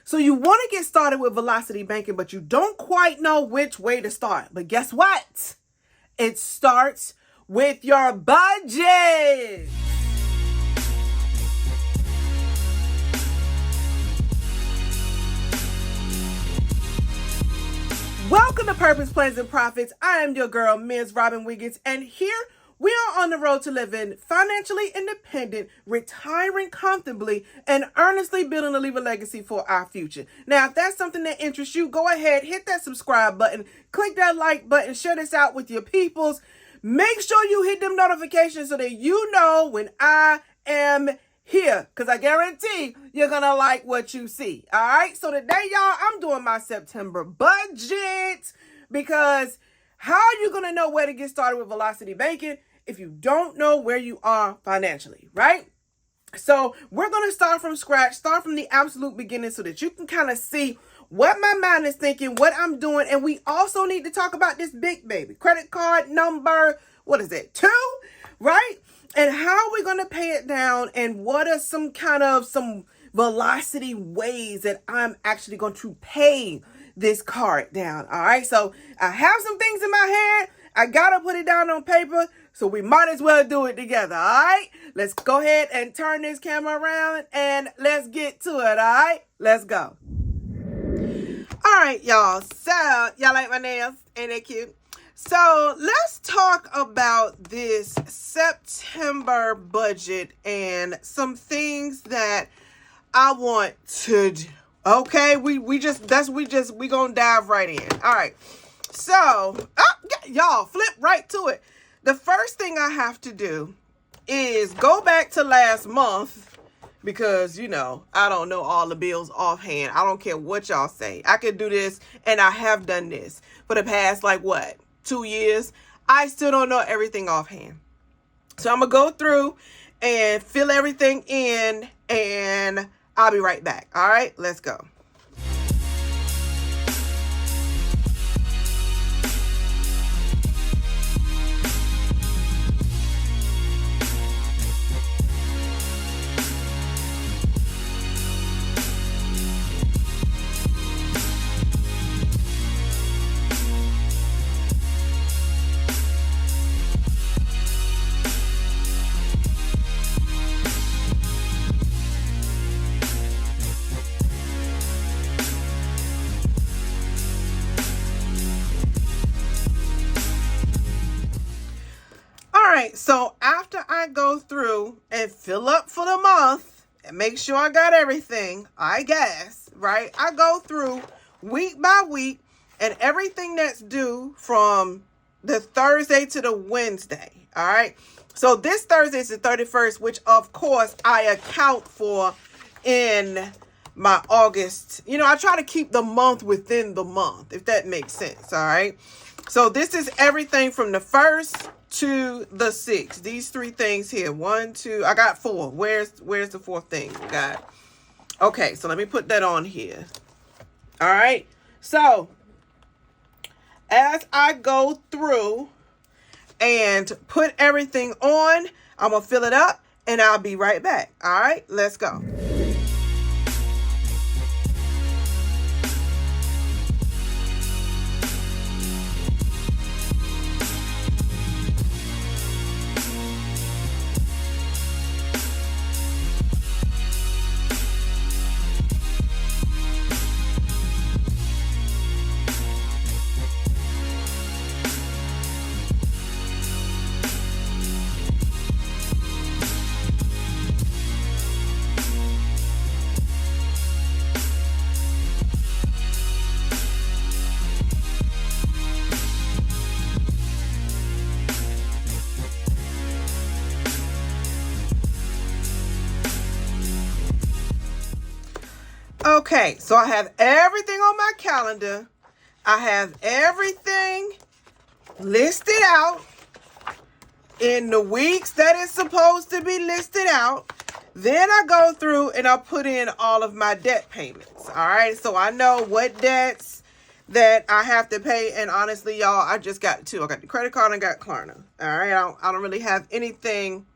So you want to get started with velocity banking, but you don't quite know which way to start. But guess what? It starts with your budget. Welcome to Purpose, Plans, and Profits. I am your girl, Ms. Robin Wiggins, and here we are on the road to living financially independent, retiring comfortably, and earnestly building to leave a legacy for our future. Now, if that's something that interests you, go ahead, hit that subscribe button, click that like button, share this out with your peoples. Make sure you hit them notifications so that you know when I am here, because I guarantee you're going to like what you see. All right. So today, y'all, I'm doing my September budget, because how are you going to know where to get started with velocity banking if you don't know where you are financially, right? So we're going to start from scratch, start from the absolute beginning so that you can kind of see what my mind is thinking, what I'm doing. And we also need to talk about this big baby credit card number. What is it? 2, right? And how are we going to pay it down? And what are some velocity ways that I'm actually going to pay this card down? All right. So I have some things in my head. I got to put it down on paper. So we might as well do it together. All right. Let's go ahead and turn this camera around and let's get to it. All right. Let's go. All right, y'all. So y'all like my nails? Ain't they cute? So let's talk about this September budget and some things that I want to do. Okay, we gonna dive right in. All right. So y'all flip right to it. The first thing I have to do is go back to last month, because, you know, I don't know all the bills offhand. I don't care what y'all say. I could do this, and I have done this for the past, 2 years. I still don't know everything offhand. So I'm going to go through and fill everything in, and I'll be right back. All right, let's go. So after I go through and fill up for the month and make sure I got everything, I guess, right? I go through week by week and everything that's due from the Thursday to the Wednesday. All right. So this Thursday is the 31st, which of course I account for in my August. You know, I try to keep the month within the month, if that makes sense. All right. So this is everything from the 1st to the 6th. These 3 things here. 1, 2. I got 4. Where's the 4th thing? Got. Okay, so let me put that on here. All right. So as I go through and put everything on, I'm gonna fill it up and I'll be right back. All right, let's go. Okay, so I have everything on my calendar. I have everything listed out in the weeks that it's supposed to be listed out. Then I go through and I put in all of my debt payments. All right, so I know what debts that I have to pay. And honestly, y'all, I just got 2. I got the credit card and I got Klarna. All right, I don't really have anything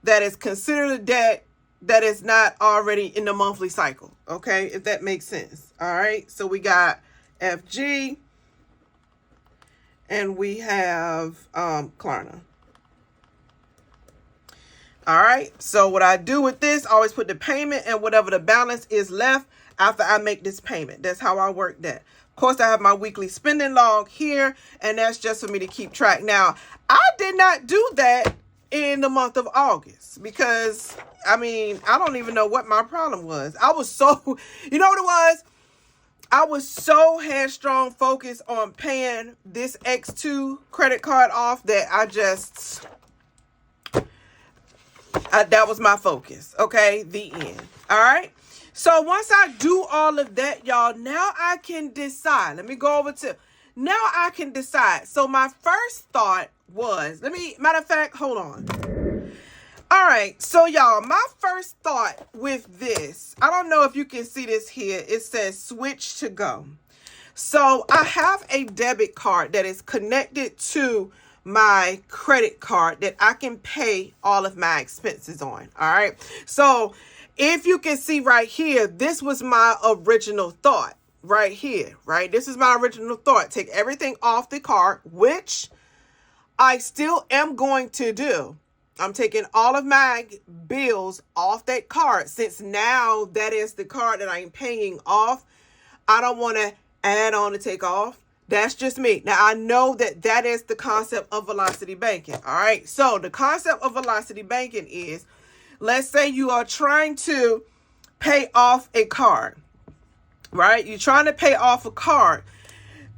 that is considered a debt that is not already in the monthly cycle. Okay, if that makes sense. All right, so we got FG and we have Klarna. All right, so what I do with this, I always put the payment and whatever the balance is left after I make this payment. That's how I work that. Of course, I have my weekly spending log here, and that's just for me to keep track. Now, I did not do that in the month of August because, I mean, I don't even know what my problem was. I was so, you know what it was? I was so headstrong focused on paying this X2 credit card off that I just... that was my focus. Okay, the end. All right. So once I do all of that, y'all, now I can decide. Let me go over to, now I can decide. So my first thought was, matter of fact, hold on. All right. So y'all, my first thought with this, I don't know if you can see this here. It says switch to go. So I have a debit card that is connected to my credit card that I can pay all of my expenses on. All right. So if you can see right here, this was my original thought right here, right? This is my original thought. Take everything off the card, which I still am going to do. I'm taking all of my bills off that card since now that is the card that I'm paying off. I don't want to add on to take off. That's just me. Now, I know that that is the concept of velocity banking. All right. So the concept of velocity banking is, let's say you are trying to pay off a card, right? You're trying to pay off a card.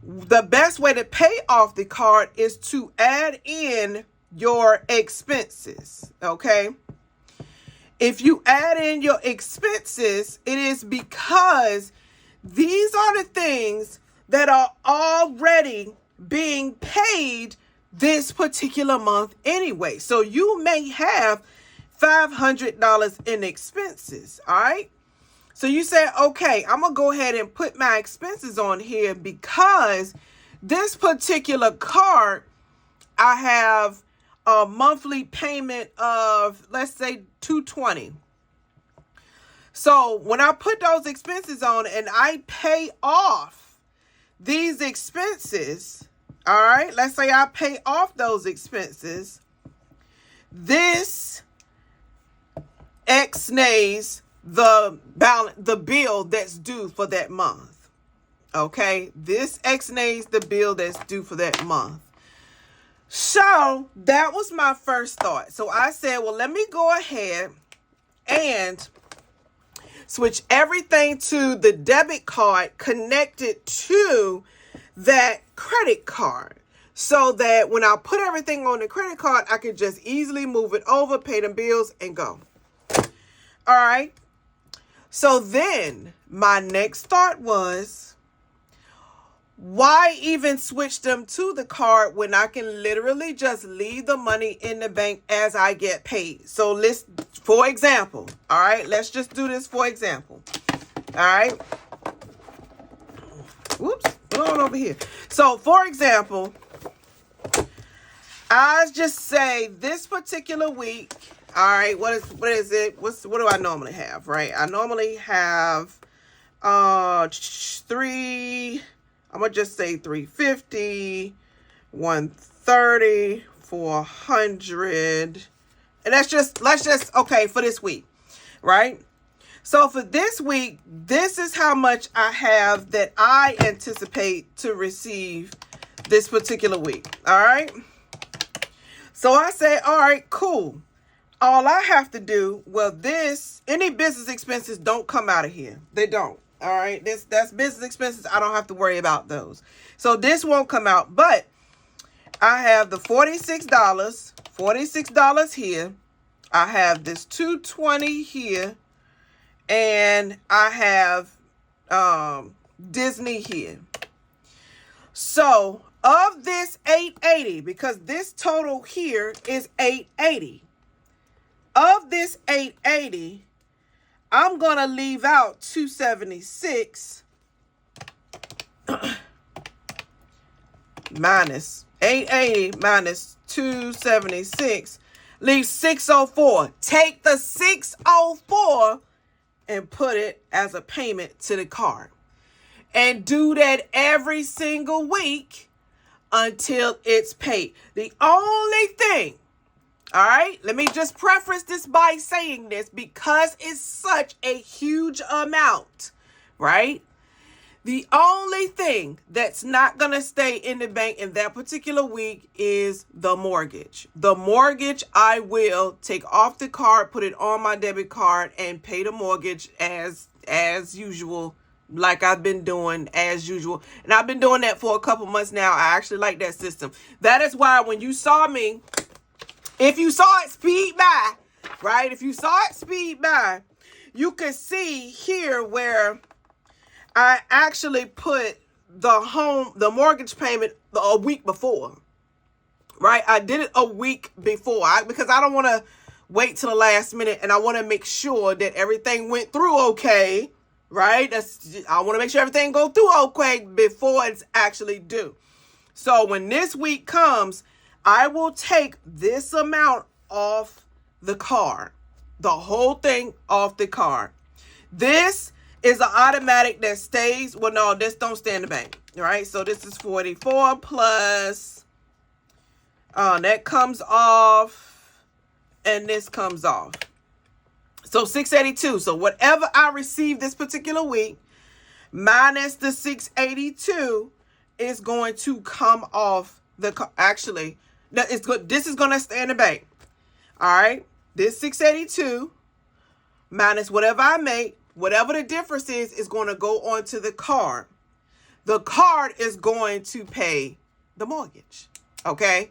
The best way to pay off the card is to add in your expenses. Okay. If you add in your expenses, it is because these are the things that are already being paid this particular month anyway. So you may have $500 in expenses. All right. So you say, okay, I'm going to go ahead and put my expenses on here because this particular card, I have a monthly payment of, let's say, $220. So when I put those expenses on and I pay off these expenses, all right, let's say I pay off those expenses, this X-nays the balance, the bill that's due for that month. Okay, this X-nays the bill that's due for that month. So that was my first thought. So I said, well, let me go ahead and switch everything to the debit card connected to that credit card so that when I put everything on the credit card, I can just easily move it over, pay the bills, and go. All right. So then my next thought was, why even switch them to the card when I can literally just leave the money in the bank as I get paid? So let's, for example, all right, let's just do this for example. All right. Whoops, hold on over here. So for example, I just say this particular week, all right, what is it? What do I normally have, right? I normally have I'm going to just say 350, 130, 400. And let's just, okay, for this week, right? So for this week, this is how much I have that I anticipate to receive this particular week. All right. So I say, all right, cool. All I have to do, well, any business expenses don't come out of here. They don't. All right, that's business expenses. I don't have to worry about those. So this won't come out, but I have the $46 here. I have this $220 here, and I have Disney here. So of this $880, because this total here is $880. Of this $880, I'm going to leave out $276 minus $880 minus $276. leave 604. Take the 604 and put it as a payment to the card. And do that every single week until it's paid. The only thing, all right, let me just preface this by saying this because it's such a huge amount, right? The only thing that's not going to stay in the bank in that particular week is the mortgage. The mortgage, I will take off the card, put it on my debit card, and pay the mortgage as usual, like I've been doing as usual. And I've been doing that for a couple months now. I actually like that system. That is why when you saw me, if you saw it speed by, right? If you saw it speed by, you can see here where I actually put the mortgage payment a week before, right? I did it a week before because I don't want to wait till the last minute, and I want to make sure that everything went through okay, right? I want to make sure everything go through okay before it's actually due. So when this week comes, I will take this amount off the card, the whole thing off the card. This is an automatic that stays. Well, no, this don't stay in the bank, right? So this is 44 plus, that comes off, and this comes off. So 682. So whatever I receive this particular week, minus the 682 is going to come off the, actually, it's good. This is going to stay in the bank. All right. This 682 minus whatever I make, whatever the difference is going to go onto the card. The card is going to pay the mortgage. Okay.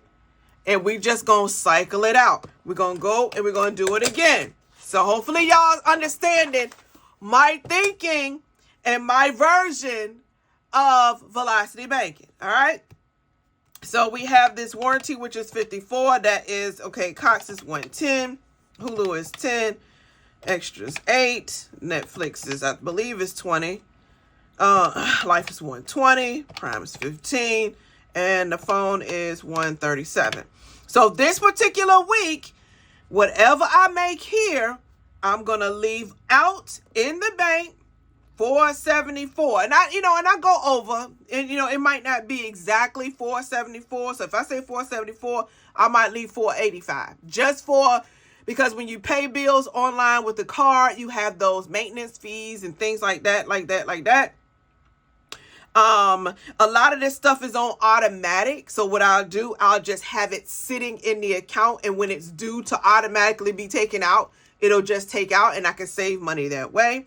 And we just going to cycle it out. We're going to go and we're going to do it again. So hopefully y'all understanding my thinking and my version of velocity banking. All right. So we have this warranty, which is 54. That is, okay, Cox is 110. Hulu is 10. Extras 8. Netflix is, I believe, is 20. Life is 120. Prime is 15. And the phone is 137. So this particular week, whatever I make here, I'm going to leave out in the bank 474. And I go over, and it might not be exactly 474. So if I say 474, I might leave 485 just because when you pay bills online with the card, you have those maintenance fees and things like that. A lot of this stuff is on automatic. So what I'll do, I'll just have it sitting in the account, and when it's due to automatically be taken out, it'll just take out, and I can save money that way.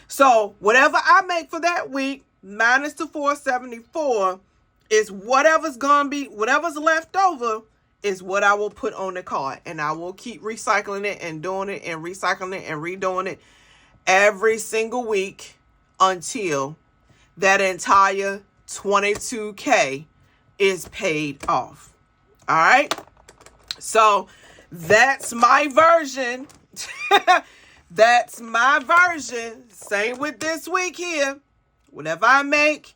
So whatever I make for that week minus the 474 is whatever's left over is what I will put on the card, and I will keep recycling it and doing it and recycling it and redoing it every single week until that entire $22K is paid off. All right. So that's my version. That's my version. Same with this week here. Whatever I make,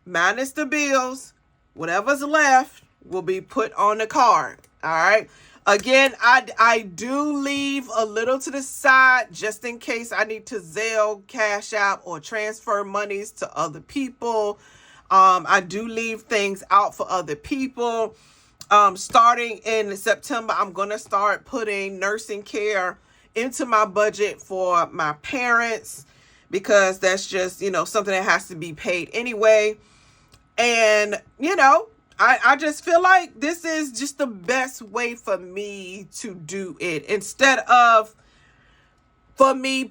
minus the bills, whatever's left will be put on the card. All right. Again, I do leave a little to the side just in case I need to Zelle, Cash App, or transfer monies to other people. I do leave things out for other people. Starting in September, I'm going to start putting nursing care into my budget for my parents because that's just, something that has to be paid anyway. And, I just feel like this is just the best way for me to do it. Instead of me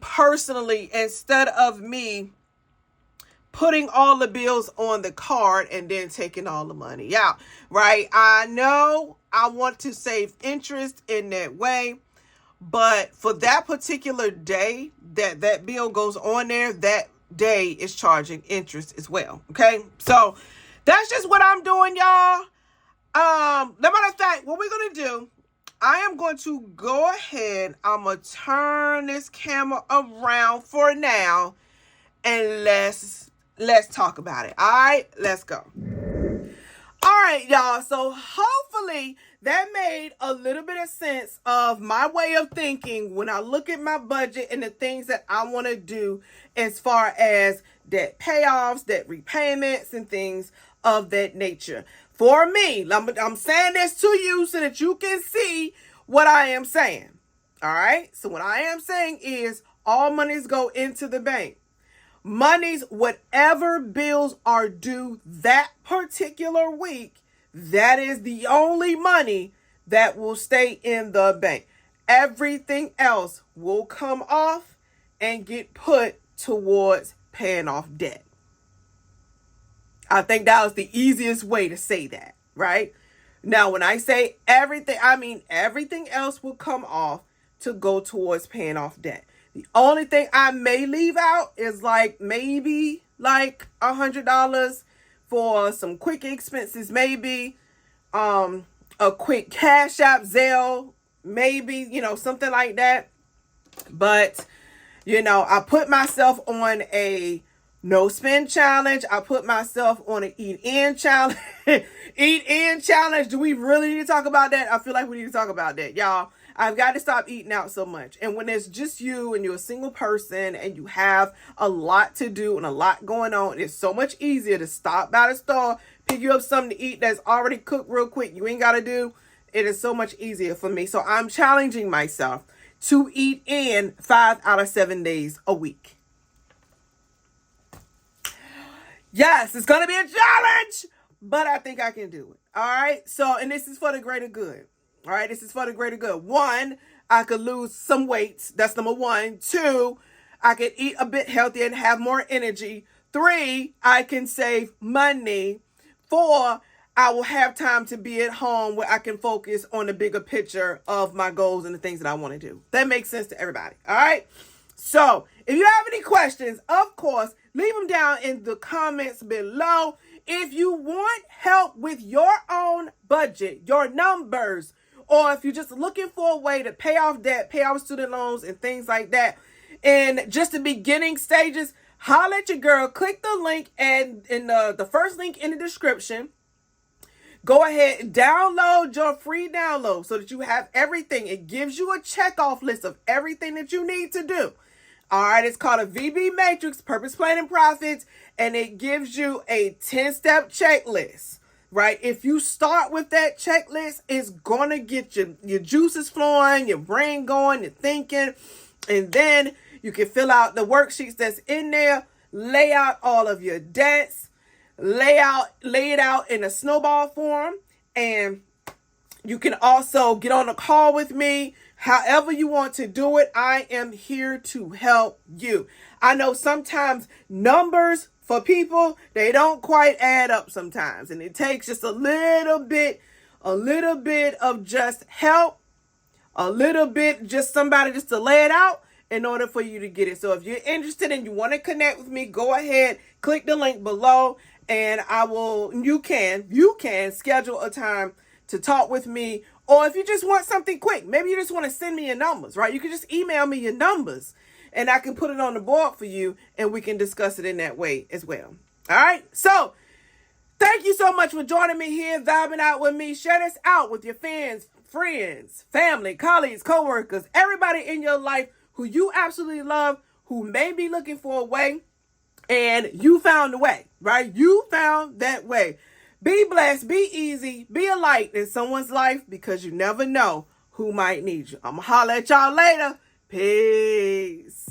putting all the bills on the card and then taking all the money out, right? I know I want to save interest in that way, but for that particular day that bill goes on there, that day is charging interest as well. Okay. So that's just what I'm doing, y'all. No matter of fact, what we're going to do, I am going to go ahead. I'm going to turn this camera around for now and let's talk about it. All right, let's go. All right, y'all. So hopefully that made a little bit of sense of my way of thinking when I look at my budget and the things that I want to do as far as debt payoffs, debt repayments, and things of that nature. For me, I'm saying this to you so that you can see what I am saying. All right. So what I am saying is all monies go into the bank. Monies, whatever bills are due that particular week, that is the only money that will stay in the bank. Everything else will come off and get put towards paying off debt. I think that was the easiest way to say that, right? Now, when I say everything, I mean everything else will come off to go towards paying off debt. The only thing I may leave out is maybe $100 for some quick expenses, maybe a quick Cash App, Zelle, maybe, something like that. But, I put myself on a no spend challenge. I put myself on an eat in challenge. Eat in challenge. Do we really need to talk about that? I feel like we need to talk about that, y'all. I've got to stop eating out so much. And when it's just you and you're a single person and you have a lot to do and a lot going on, it's so much easier to stop by the store, pick you up something to eat that's already cooked real quick. You ain't got to do. It is so much easier for me. So I'm challenging myself to eat in 5 out of 7 days a week. Yes, it's going to be a challenge, but I think I can do it. All right. So, and this is for the greater good. All right. This is for the greater good. 1, I could lose some weight. That's number 1. 2, I could eat a bit healthier and have more energy. 3, I can save money. 4, I will have time to be at home where I can focus on the bigger picture of my goals and the things that I want to do. That makes sense to everybody. All right. So if you have any questions, of course, leave them down in the comments below. If you want help with your own budget, your numbers, or if you're just looking for a way to pay off debt, pay off student loans and things like that, in just the beginning stages, holla at your girl. Click the link and in the first link in the description. Go ahead and download your free download so that you have everything. It gives you a checkoff list of everything that you need to do. All right, it's called a VB Matrix, Purpose, Plan, and Profits, and it gives you a 10-step checklist, right? If you start with that checklist, it's going to get your juices flowing, your brain going, your thinking, and then you can fill out the worksheets that's in there, lay out all of your debts, lay it out in a snowball form, and you can also get on a call with me. However you want to do it, I am here to help you. I know sometimes numbers for people, they don't quite add up sometimes. And it takes just a little bit of just help, a little bit, just somebody just to lay it out in order for you to get it. So if you're interested and you want to connect with me, go ahead, click the link below, and you can schedule a time to talk with me. Or if you just want something quick, maybe you just want to send me your numbers, right? You can just email me your numbers and I can put it on the board for you and we can discuss it in that way as well. All right. So thank you so much for joining me here, vibing out with me. Share this out with your fans, friends, family, colleagues, coworkers, everybody in your life who you absolutely love, who may be looking for a way, and you found a way, right? You found that way. Be blessed, be easy, be a light in someone's life because you never know who might need you. I'm going to holler at y'all later. Peace.